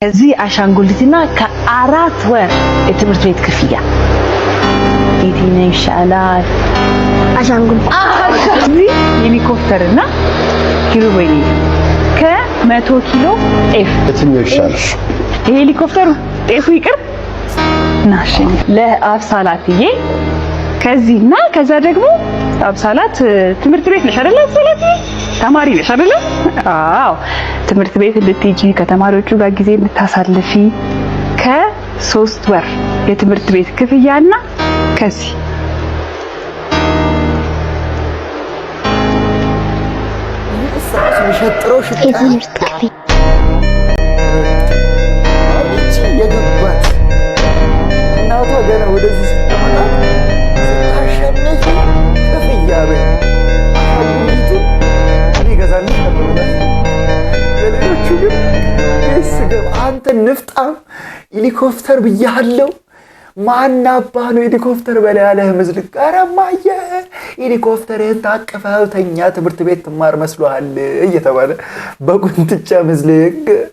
እዚህ አሻንጉሊትና ከ4 ወር የትምህርት ቤት ክፍያ የትኛው ይሻላል? አሻንጉሊት ሄሊኮፕተርና ኪሩቤል ከ100 ኪሎ ጤፍ የትኛው ይሻላል? ሄሊኮፕተሩ ጤፉ ይቅር ናሽ ለአብሳላትዬ ከዚህና ከዛ ደግሞ አብሳላት ትምህርት ቤት ነሽ አይደል? አብሳላት ተማሪ ነሽ አይደል? አዎ ትምህርት ቤት እንድትሄጂ ከተማሪዎቹ ጋር ጊዜ እንድታሳልፊ ከ3 ወር የትምህርት ቤት ክፍያና ከዚህ የሚሸጥረው ሽታ የትምህርት ክፍያ የገባት እናቷ ገና ወደዚህ ስትመጣ ስታሸንፍ ክፍያ በይ አሻንጉሊቱ ይገዛልሽ ነበር። ለሌሎቹ ግን ደስ ገብ አንተ ንፍጣም ሄሊኮፕተር ብያለሁ። ማናባ ነው ሄሊኮፕተር በላይ ያለህ ምዝልቅ? ኧረ እማዬ ሄሊኮፕተርህን ታቅፈው ተኛ ትምህርት ቤት ትማር መስሎሃል እየተባለ በቁንጥጫ ምዝልቅ